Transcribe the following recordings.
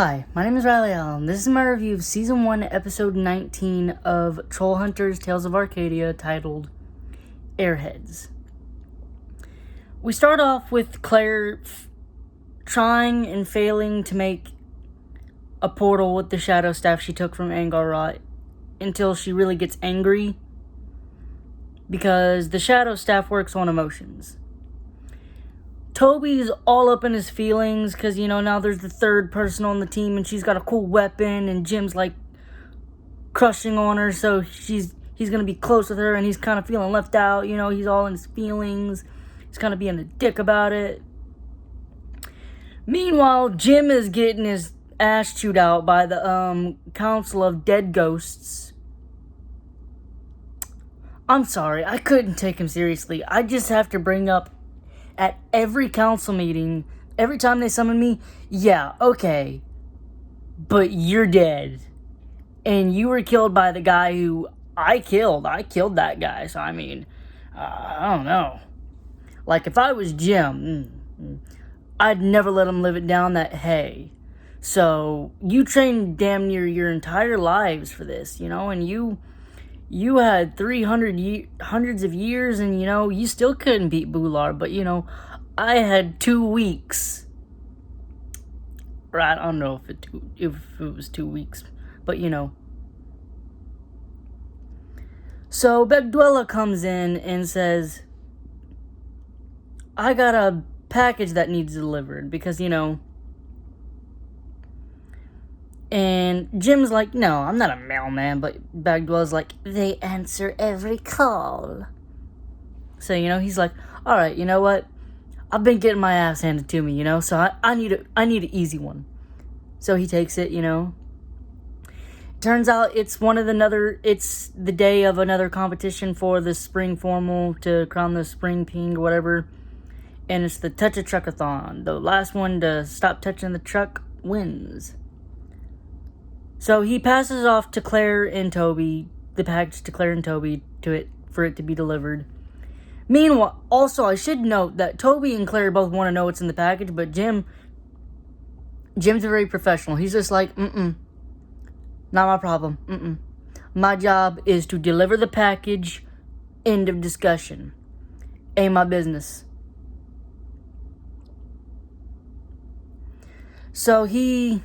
Hi, my name is Riley Allen. This is my review of Season 1, Episode 19 of Trollhunters Tales of Arcadia, titled Airheads. We start off with Claire trying and failing to make a portal with the shadow staff she took from Angarot until she really gets angry because the shadow staff works on emotions. Toby's all up in his feelings because, now there's the third person on the team and she's got a cool weapon and Jim's, crushing on her, so he's going to be close with her and he's kind of feeling left out, he's all in his feelings. He's kind of being a dick about it. Meanwhile, Jim is getting his ass chewed out by the, Council of Dead Ghosts. I'm sorry, I couldn't take him seriously. I just have to bring up at every council meeting, every time they summon me, yeah, okay, but you're dead. And you were killed by the guy who I killed. I killed that guy, so I don't know. If I was Jim, I'd never let him live it down that, hey, so you trained damn near your entire lives for this, and you had hundreds of years, and, you still couldn't beat Bular, but, I had 2 weeks. Right, I don't know if it was 2 weeks, but, So, Begdwella comes in and says, I got a package that needs delivered, because, And Jim's like, no, I'm not a mailman, but Bagdwell's like, they answer every call. So, he's like, alright, you know what? I've been getting my ass handed to me, so I need an easy one. So he takes it, Turns out it's the day of another competition for the spring formal to crown the spring ping or whatever. And it's the Touch a Truckathon. The last one to stop touching the truck wins. So he passes off to Claire and Toby, the package to Claire and Toby for it to be delivered. Meanwhile, also I should note that Toby and Claire both want to know what's in the package, but Jim's very professional. He's just like, not my problem. My job is to deliver the package. End of discussion. Ain't my business. So he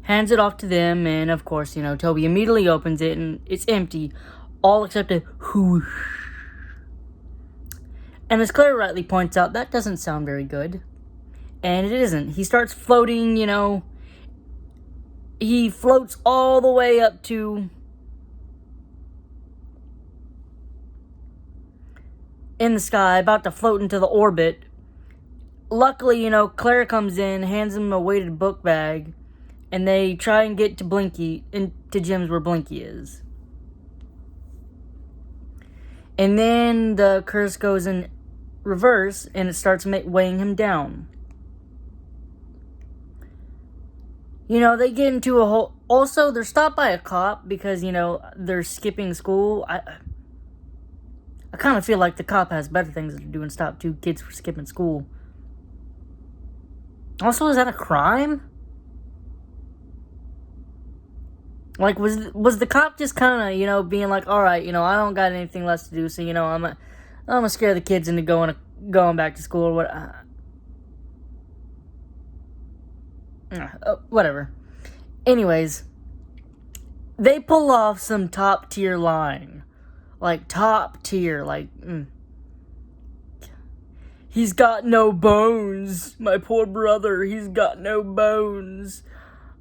hands it off to them, and of course, Toby immediately opens it, and it's empty, all except a whoosh. And as Claire rightly points out, that doesn't sound very good. And it isn't. He starts floating, he floats all the way up to in the sky, about to float into the orbit. Luckily, Claire comes in, hands him a weighted book bag, and they try and get to Blinky, into Jim's where Blinky is. And then the curse goes in reverse, and it starts weighing him down. They get into a whole... Also, they're stopped by a cop because, they're skipping school. I kind of feel like the cop has better things to do than stop 2 kids for skipping school. Also, is that a crime? Was the cop just kind of, being like, alright, I don't got anything less to do, so, I'm gonna scare the kids into going back to school or what? Whatever. Anyways, they pull off some top tier line. Top tier, He's got no bones. My poor brother, he's got no bones.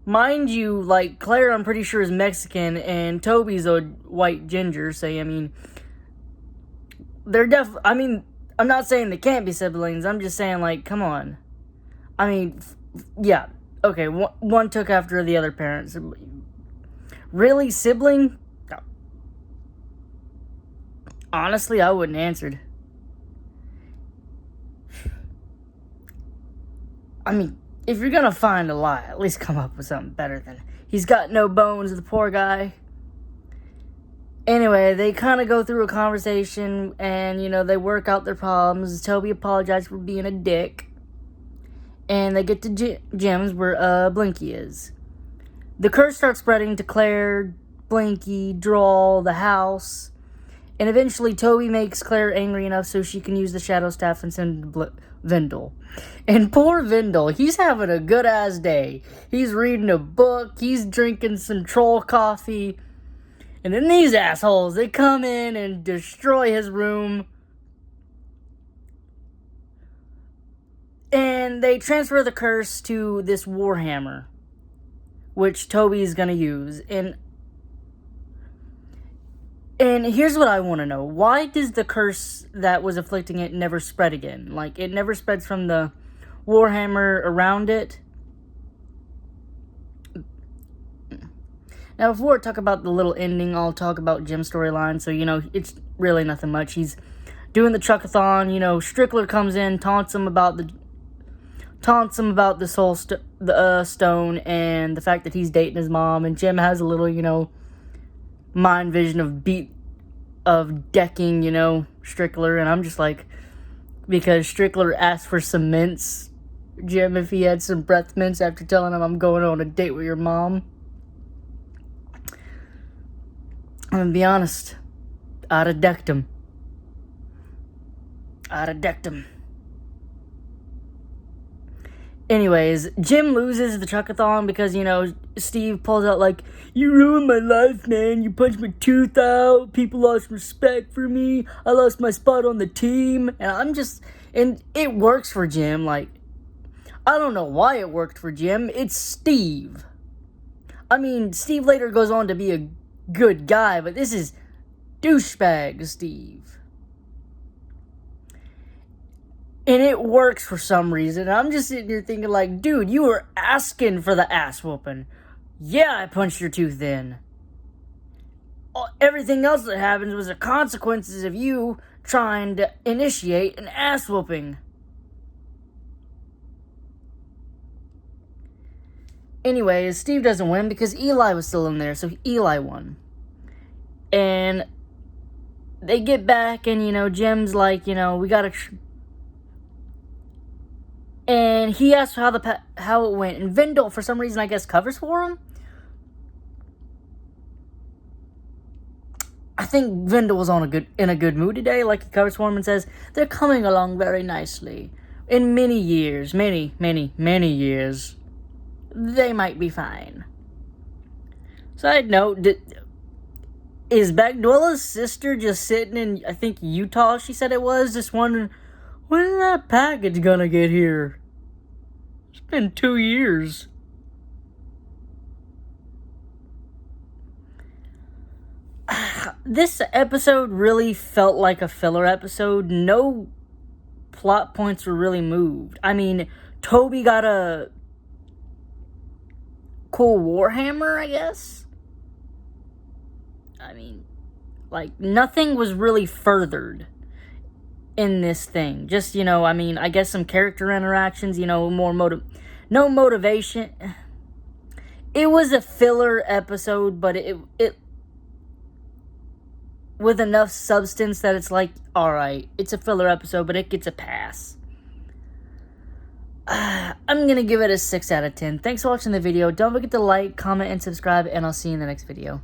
Mind you, Claire, I'm pretty sure is Mexican, and Toby's a white ginger, so, they're I'm not saying they can't be siblings, I'm just saying, come on. Yeah, okay, one took after the other parents. Really, sibling? No. Honestly, I wouldn't answered. If you're gonna find a lie, at least come up with something better than he's got no bones, the poor guy. Anyway, they kind of go through a conversation and, they work out their problems. Toby apologized for being a dick. and they get to Jim's where Blinky is. The curse starts spreading to Claire, Blinky, Drawl, the house, and eventually Toby makes Claire angry enough so she can use the Shadow Staff and send Vendel. And poor Vendel, he's having a good-ass day. He's reading a book, he's drinking some troll coffee, and then these assholes, they come in and destroy his room. And they transfer the curse to this Warhammer, which Toby's gonna use. And here's what I want to know. Why does the curse that was afflicting it never spread again? Like, it never spreads from the Warhammer around it. Now, before I talk about the little ending, I'll talk about Jim's storyline. So, it's really nothing much. He's doing the truckathon. Strickler comes in, taunts him about the soul stone and the fact that he's dating his mom. And Jim has a little, mind vision of decking, Strickler. And I'm just like, because Strickler asked for some mints, Jim, if he had some breath mints after telling him I'm going on a date with your mom. I'm gonna be honest, I'd have decked him. Anyways, Jim loses the truckathon because, Steve pulls out like, you ruined my life, man. You punched my tooth out. People lost respect for me. I lost my spot on the team. And it works for Jim. Like, I don't know why it worked for Jim. It's Steve. I mean, Steve later goes on to be a good guy, but this is douchebag Steve. And it works for some reason. I'm just sitting here thinking like, dude, you were asking for the ass whooping. Yeah, I punched your tooth in. Everything else that happens was the consequences of you trying to initiate an ass whooping. Anyways, Steve doesn't win because Eli was still in there, so Eli won. And they get back, and, Jim's like, we gotta... And he asks how it went, and Vendel, for some reason, I guess, covers for him? I think Vendel was in a good mood today, like he covers for him and says, they're coming along very nicely. In many years, many years, they might be fine. Side note, is Bagduella's sister just sitting in, I think, Utah, she said it was, just wondering, when's that package gonna get here? It's been 2 years. This episode really felt like a filler episode. No plot points were really moved. I mean, Toby got a cool Warhammer, I guess. I mean, like, nothing was really furthered in this thing. Just, I guess some character interactions, more no motivation. It was a filler episode, but it with enough substance that it's like, alright, it's a filler episode, but it gets a pass. I'm gonna give it a 6 out of 10. Thanks for watching the video. Don't forget to like, comment, and subscribe, and I'll see you in the next video.